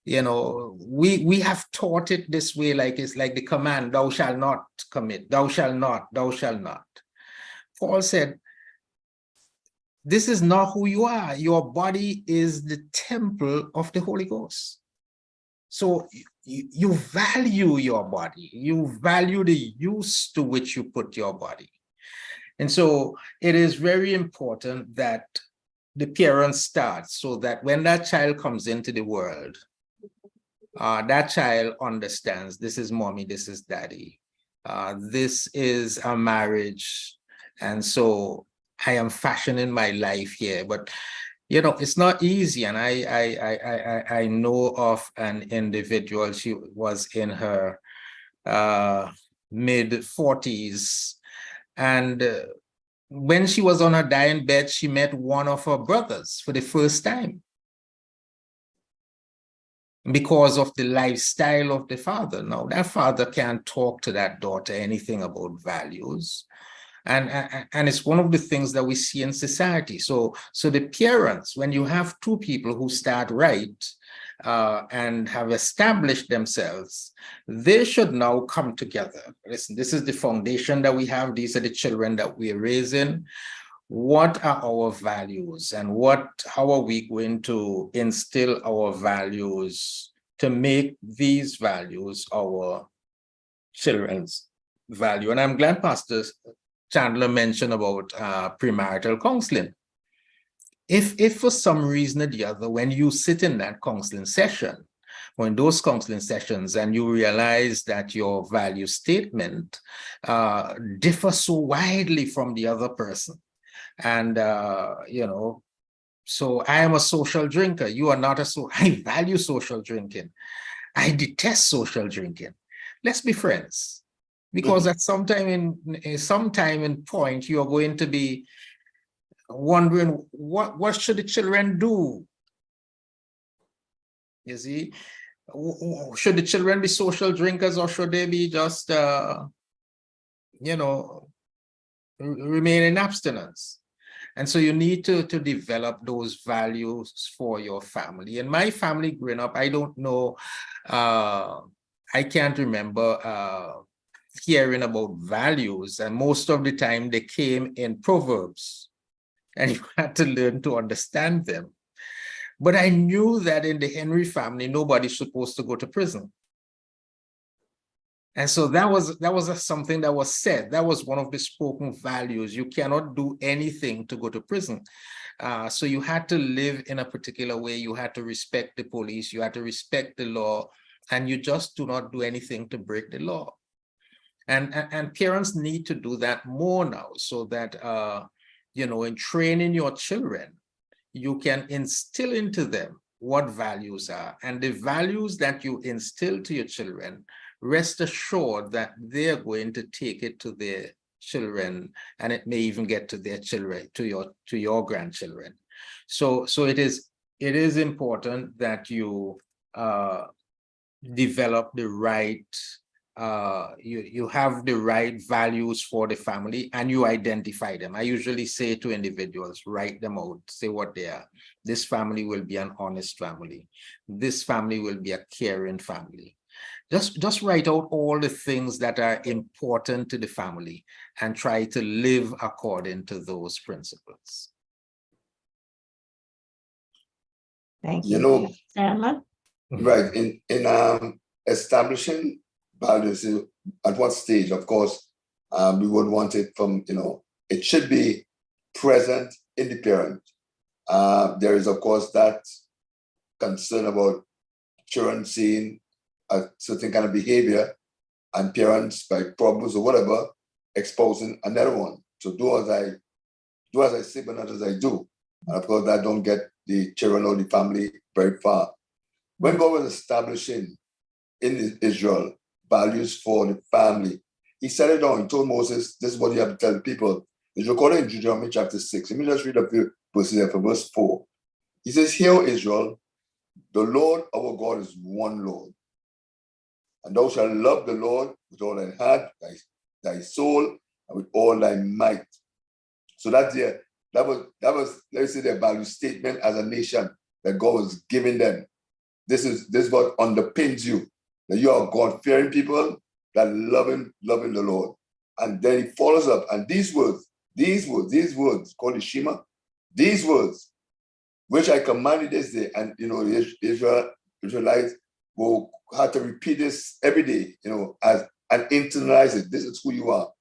You know, we have taught it this way, like it's like the command, thou shalt not commit, thou shalt not. Paul said, this is not who you are. Your body is the temple of the Holy Ghost. So you value your body. You value the use to which you put your body. And so it is very important that the parents start so that when that child comes into the world, that child understands this is mommy, this is daddy. This is a marriage. And so I am fashioning my life here. But you know, it's not easy. And I know of an individual, she was in her mid-40s. And when she was on her dying bed, she met one of her brothers for the first time because of the lifestyle of the father. Now, that father can't talk to that daughter anything about values. And it's one of the things that we see in society. So the parents, when you have two people who start right and have established themselves, they should now come together. Listen, this is the foundation that we have. These are the children that we are raising. What are our values, and how are we going to instill our values to make these values our children's value? And I'm glad Pastor Chandler mentioned about premarital counseling. If for some reason or the other, when you sit in that counseling session, or in those counseling sessions, and you realize that your value statement differs so widely from the other person, and you know, so I am a social drinker, you are not I value social drinking, I detest social drinking. Let's be friends. Because at some time in point, you're going to be wondering, what should the children do? You see, should the children be social drinkers, or should they be just remain in abstinence. And so you need to develop those values for your family. And my family growing up, I don't know, I can't remember hearing about values. And most of the time they came in proverbs and you had to learn to understand them. But I knew that in the Henry family, nobody's supposed to go to prison. And so that was something that was said. That was one of the spoken values. You cannot do anything to go to prison. So you had to live in a particular way. You had to respect the police. You had to respect the law. And you just do not do anything to break the law. And parents need to do that more now, so that, in training your children, you can instill into them what values are. And the values that you instill to your children, rest assured that they're going to take it to their children, and it may even get to their children, to your grandchildren. So it is important that you develop the right, you have the right values for the family, and you identify them. I usually say to individuals, write them out, say what they are. This family will be an honest family. This family will be a caring family. Just write out all the things that are important to the family and try to live according to those principles. Thank You you. know, Chandler? right, in establishing values, at what stage, of course, we would want it from, it should be present in the parent. There is, of course, that concern about children seeing a certain kind of behavior and parents, by problems or whatever, exposing another one. So do as I say, but not as I do. And of course, that don't get the children or the family very far. When God was establishing in Israel values for the family, he set it down. He told Moses, this is what you have to tell the people. It's recorded in Deuteronomy chapter 6. Let me just read a few verses there from verse 4. He says, "Hear, Israel, the Lord our God is one Lord. And thou shalt love the Lord with all thy heart, thy soul, and with all thy might." So that was, let's say, their value statement as a nation that God was giving them. This is what underpins you, that you are God-fearing people that loving the Lord. And then he follows up, and these words called the Shema, these words, which I commanded this day, and the Israelites will have to repeat this every day, and internalize it. This is who you are.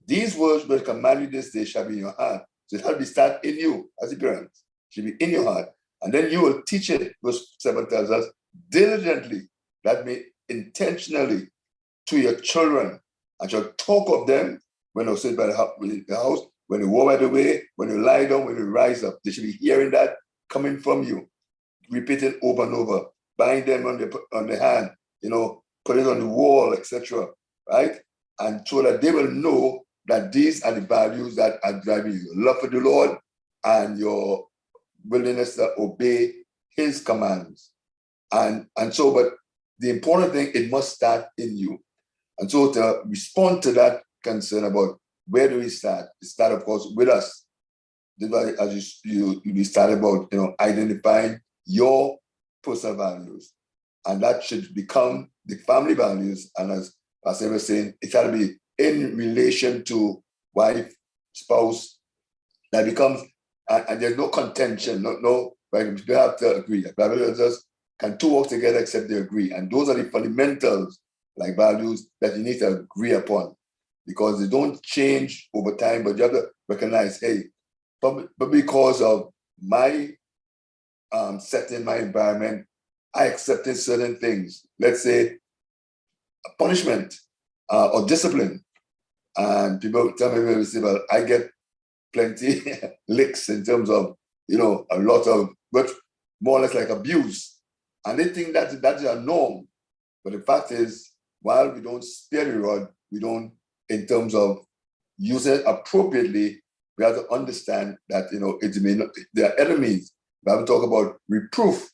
These words which commanded this day shall be in your heart. So it has to be start in you as a parent. It should be in your heart. And then you will teach it, verse 7 tells us, diligently, that means intentionally, to your children, and shall talk of them when they sit by the house, when you walk by the way, when you lie down, when you rise up. They should be hearing that coming from you, repeating over and over. Bind them on the hand, put it on the wall, etc. Right? And so that they will know that these are the values that are driving you. Love for the Lord and your willingness to obey his commands. And so, but the important thing, it must start in you. And so to respond to that concern about where do we start? It starts, of course, with us. This is why, as you started about, identifying your personal values. And that should become the family values. And as Pastor was saying, it has to be in relation to wife, spouse. That becomes, and there's no contention, no, right? You have to agree. The Bible tells us, can two walk together except they agree? And those are the fundamentals, like values, that you need to agree upon, because they don't change over time, but you have to recognize, hey, but because of my setting, my environment, I accepted certain things. Let's say punishment or discipline. And people tell me, well, I get plenty licks in terms of, a lot of, but more or less like abuse. And they think that is a norm. But the fact is, while we don't spare the rod, we don't, in terms of using it appropriately, we have to understand that, it may not, there are enemies. We have to talk about reproof,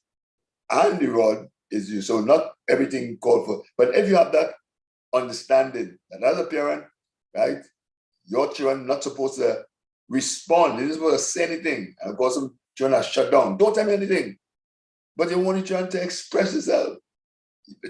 and the rod is you. So not everything called for, but if you have that understanding, that as a parent, right? Your children not supposed to respond. They're not supposed to say anything. And of course, some children are shut down. Don't tell me anything. But you want your children to express yourself.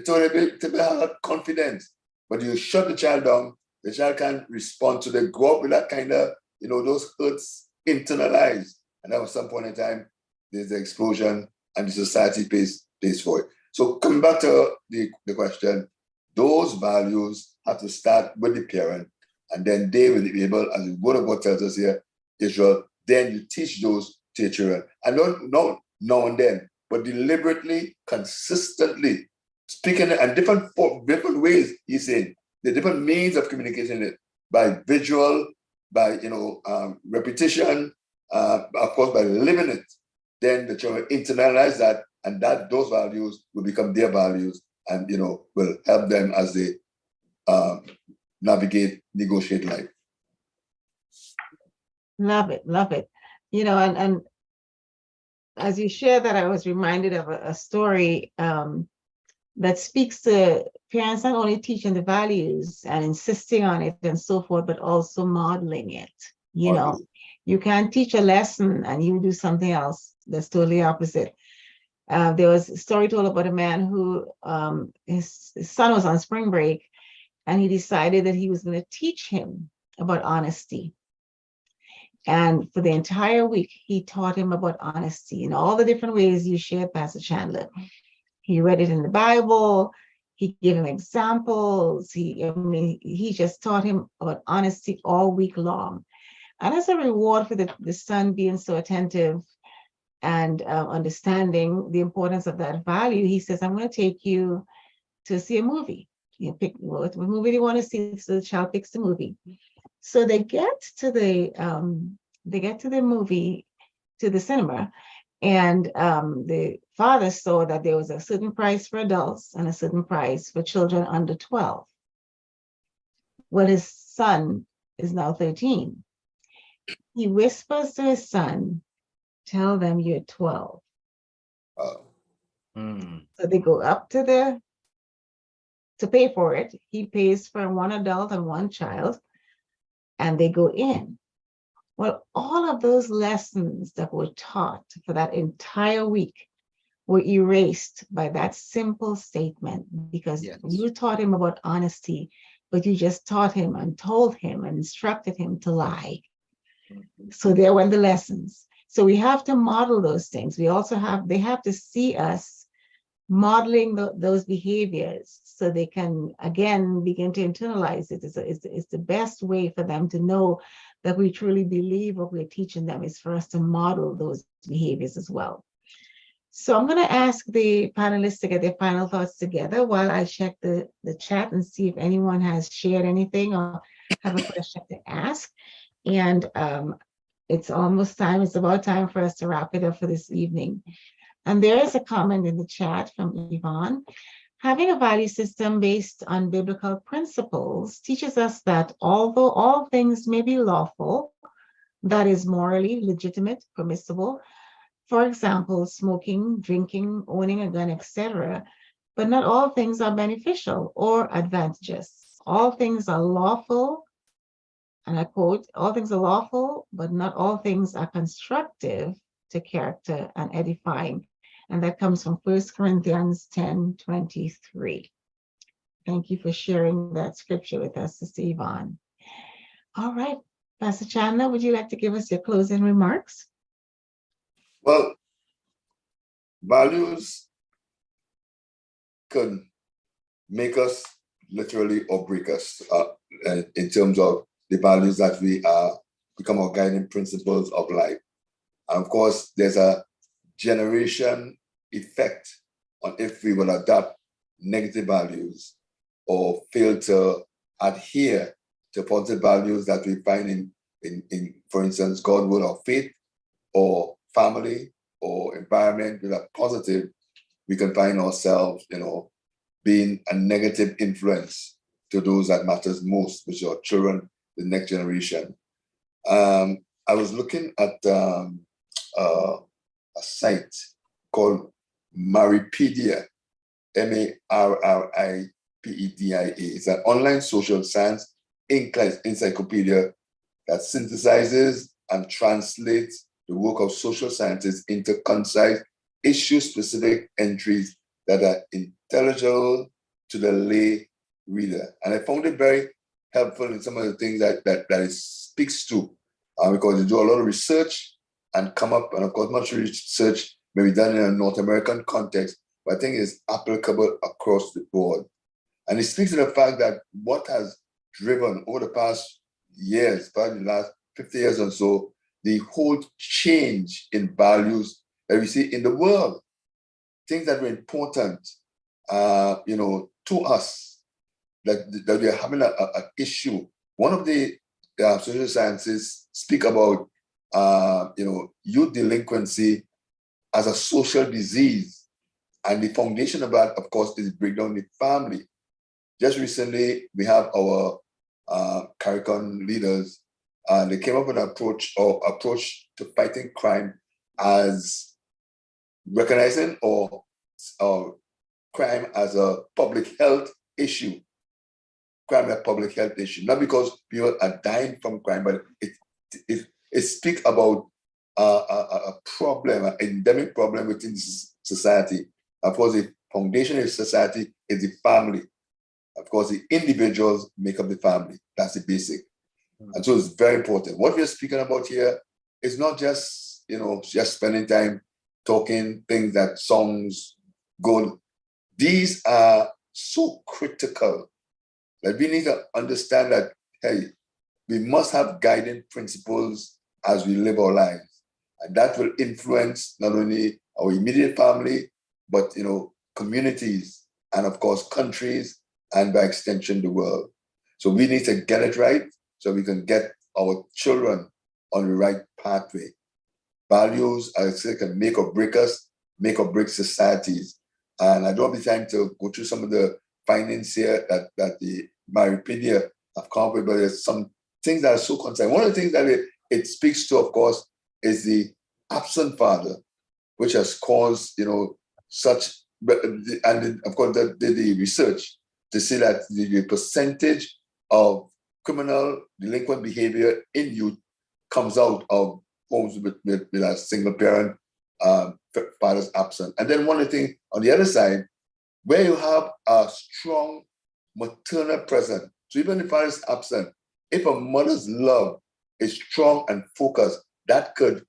To be have confidence. But you shut the child down, the child can't respond. So they grow up with that kind of, those hurts internalized. And at some point in time, there's the explosion and the society pays for it. So coming back to the question, those values have to start with the parent, and then they will be able, as the word of God tells us here, Israel, then you teach those to your children. And not now and then, but deliberately, consistently, speaking in different ways, he's saying, the different means of communicating it, by visual, by repetition, of course, by living it. Then the children internalize that, and those values will become their values, and will help them as they negotiate life. Love it, love it. And as you share that, I was reminded of a story that speaks to parents not only teaching the values and insisting on it and so forth, but also modeling it. You can't teach a lesson and you do something else that's totally opposite. There was a story told about a man who his son was on spring break, and he decided that he was going to teach him about honesty. And for the entire week, he taught him about honesty in all the different ways you shared, Pastor Chandler. He read it in the Bible. He gave him examples. He just taught him about honesty all week long. And as a reward for the son being so attentive and understanding the importance of that value, he says, I'm going to take you to see a movie. You pick what movie you want to see. So the child picks the movie. So they get to the movie, to the cinema, and the father saw that there was a certain price for adults and a certain price for children under 12. Well, his son is now 13. He whispers to his son, tell them you're 12. So they go up to pay for it. He pays for one adult and one child, and they go in. Well, all of those lessons that were taught for that entire week were erased by that simple statement, because you taught him about honesty, but you just taught him and told him and instructed him to lie. So there went the lessons. So we have to model those things. They have to see us modeling those behaviors so they can, again, begin to internalize it. It's the best way for them to know that we truly believe what we're teaching them is for us to model those behaviors as well. So I'm going to ask the panelists to get their final thoughts together while I check the chat and see if anyone has shared anything or have a question to ask. And it's almost time. It's about time for us to wrap it up for this evening. And there is a comment in the chat from Yvonne. Having a value system based on biblical principles teaches us that although all things may be lawful, that is morally legitimate, permissible, for example, smoking, drinking, owning a gun, etc., but not all things are beneficial or advantageous. All things are lawful, and I quote, all things are lawful, but not all things are constructive to character and edifying. And that comes from 1 Corinthians 10:23. Thank you for sharing that scripture with us, Sister Yvonne. All right, Pastor Chandler, would you like to give us your closing remarks? Well, values could make us literally or break us in terms of the values that we become our guiding principles of life. And of course, there's a generation effect on if we will adopt negative values or fail to adhere to positive values that we find in for instance, God, word, or faith, or family, or environment with a positive, we can find ourselves, being a negative influence to those that matters most, which are children, the next generation. I was looking at a site called Maripedia, Maripedia. It's an online social science encyclopedia that synthesizes and translates the work of social scientists into concise, issue-specific entries that are intelligible to the lay reader. And I found it very helpful in some of the things that it speaks to, because they do a lot of research and come up, and of course, much research may be done in a North American context, but I think it's applicable across the board. And it speaks to the fact that what has driven over the past years, probably the last 50 years or so, the whole change in values that we see in the world, things that were important, to us, that we are having an issue. One of the social sciences speak about, youth delinquency as a social disease, and the foundation of that, of course, is break down the family. Just recently, we have our CARICON leaders. They came up with an approach to fighting crime as recognizing or crime as a public health issue. Crime as a public health issue, not because people are dying from crime, but it speaks about a problem, an endemic problem within society. Of course, the foundation of society is the family. Of course, the individuals make up the family. That's the basic. And so it's very important. What we're speaking about here is not just, just spending time talking things that sounds good. These are so critical that we need to understand that, hey, we must have guiding principles as we live our lives. And that will influence not only our immediate family, but, communities, and of course, countries, and by extension, the world. So we need to get it right so we can get our children on the right pathway. Values, as I say, can make or break us, make or break societies. And I don't have the time to go through some of the findings here that the Myripedia have come up with, but there's some things that are so concerning. One of the things that it speaks to, of course, is the absent father, which has caused, such, and of course, the research to see that the percentage of criminal delinquent behavior in youth comes out of homes with a single parent, father's absent. And then one of the things on the other side, where you have a strong maternal presence, so even if the father is absent, if a mother's love is strong and focused, that could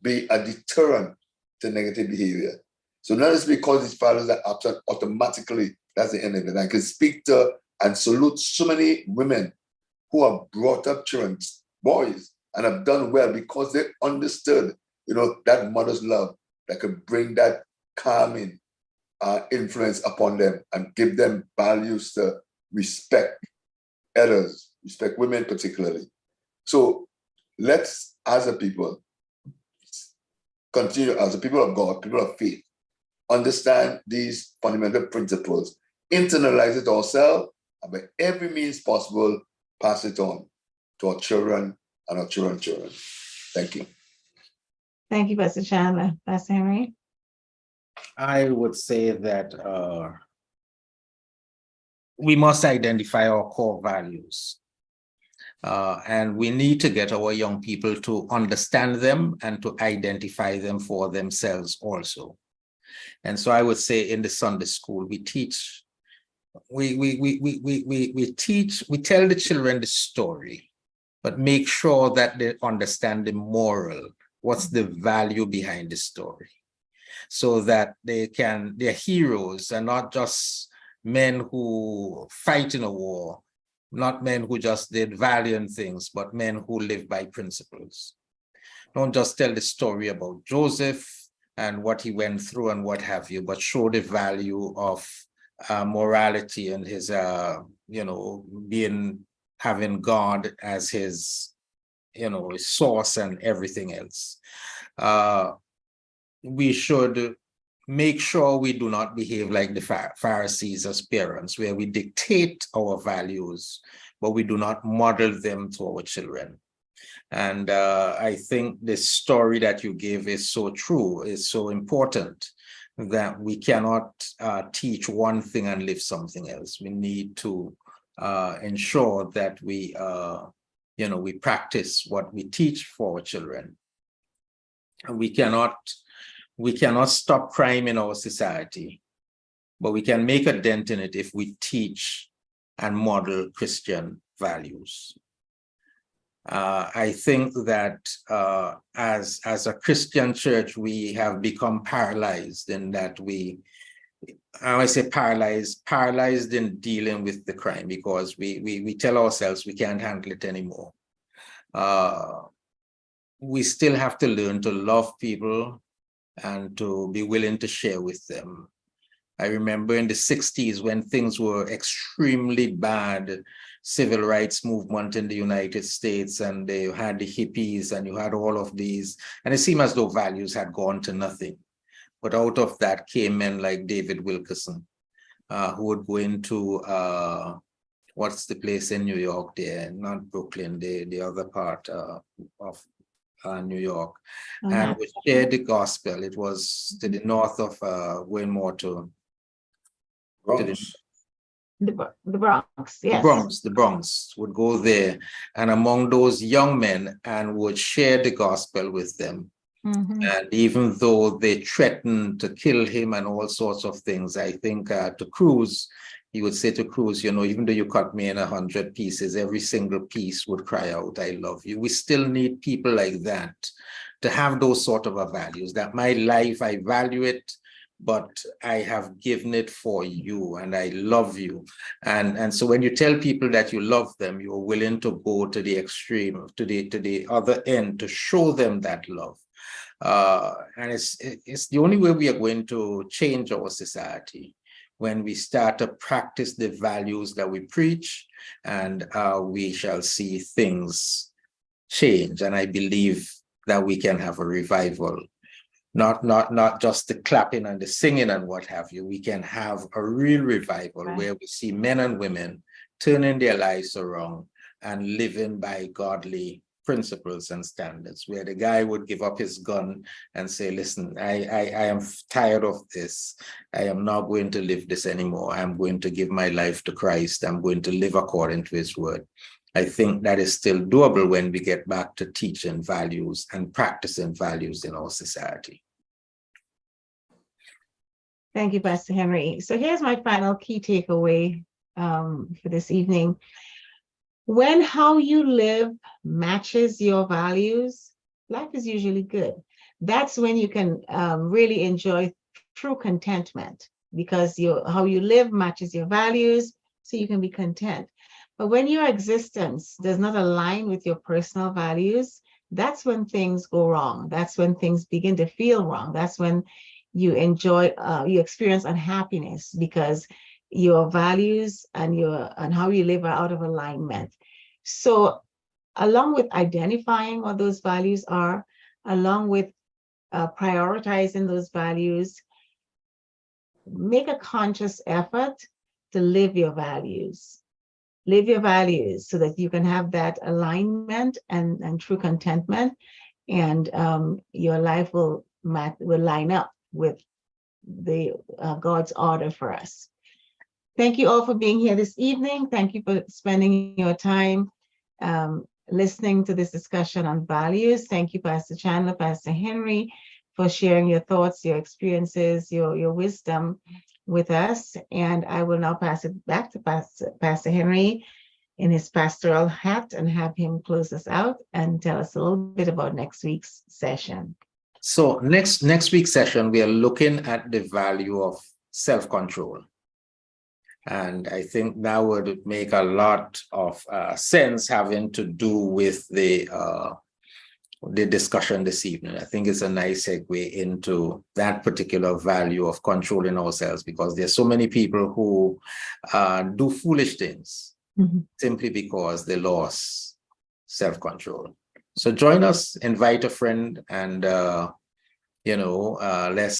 be a deterrent to negative behavior. So not just because these fathers are absent, automatically that's the end of it. I can speak to and salute so many women who have brought up children, boys, and have done well because they understood, that mother's love that could bring that calming influence upon them and give them values to respect others, respect women particularly. So let's, as a people, continue as a people of God, people of faith, understand these fundamental principles, internalize it ourselves, and by every means possible, pass it on to our children and our children's children. Thank you. Thank you, Pastor Chandler. Pastor Henry? I would say that we must identify our core values. And we need to get our young people to understand them and to identify them for themselves also. And so I would say in the Sunday school, we teach, we tell the children the story, but make sure that they understand the moral, what's the value behind the story, so that they're heroes and not just men who fight in a war, not men who just did valiant things, but men who live by principles. Don't just tell the story about Joseph and what he went through and what have you, but show the value of morality and his, having God as his, his source and everything else. We should make sure we do not behave like the Pharisees as parents, where we dictate our values, but we do not model them to our children. And I think this story that you gave is so true, is so important, that we cannot teach one thing and live something else. We need to ensure that we, we practice what we teach for our children. And we cannot stop crime in our society, but we can make a dent in it if we teach and model Christian values. I think that as a Christian church, we have become paralyzed in that I say paralyzed in dealing with the crime, because we tell ourselves we can't handle it anymore. We still have to learn to love people and to be willing to share with them. I remember in the 60s when things were extremely bad, civil rights movement in the United States, and they had the hippies and you had all of these, and it seemed as though values had gone to nothing. But out of that came men like David Wilkerson, who would go into, what's the place in New York there, not Brooklyn, the other part of New York, and would share the gospel. It was to the north of going more to Bronx. The Bronx, yes. The Bronx would go there, and among those young men, and would share the gospel with them. And even though they threatened to kill him and all sorts of things, I think to Cruz, he would say to Cruz, even though you cut me in 100 pieces, every single piece would cry out, I love you. We still need people like that to have those sort of values, that my life, I value it, but I have given it for you and I love you. And so when you tell people that you love them, you're willing to go to the extreme, to the other end, to show them that love. And it's the only way we are going to change our society, when we start to practice the values that we preach, and we shall see things change. And I believe that we can have a revival, not just the clapping and the singing and what have you. We can have a real revival where we see men and women turning their lives around and living by godly principles and standards, where the guy would give up his gun and say, listen, I am tired of this. I am not going to live this anymore. I'm going to give my life to Christ. I'm going to live according to his word. I think that is still doable when we get back to teaching values and practicing values in our society. Thank you, Pastor Henry. So here's my final key takeaway for this evening. When how you live matches your values, life is usually good. That's when you can really enjoy true contentment, because how you live matches your values, so you can be content. But when your existence does not align with your personal values, that's when things go wrong. That's when things begin to feel wrong. That's when you experience unhappiness, because your values and how you live are out of alignment. So along with identifying what those values are, along with prioritizing those values, make a conscious effort to live your values. Live your values so that you can have that alignment and true contentment, and your life will line up with the God's order for us. Thank you all for being here this evening. Thank you for spending your time listening to this discussion on values. Thank you, Pastor Chandler, Pastor Henry, for sharing your thoughts, your experiences, your wisdom with us. And I will now pass it back to Pastor Henry in his pastoral hat and have him close us out and tell us a little bit about next week's session. So next week's session, we are looking at the value of self-control. And I think that would make a lot of sense, having to do with the discussion this evening. I think it's a nice segue into that particular value of controlling ourselves, because there's so many people who do foolish things simply because they lost self-control. So join us, invite a friend, and let's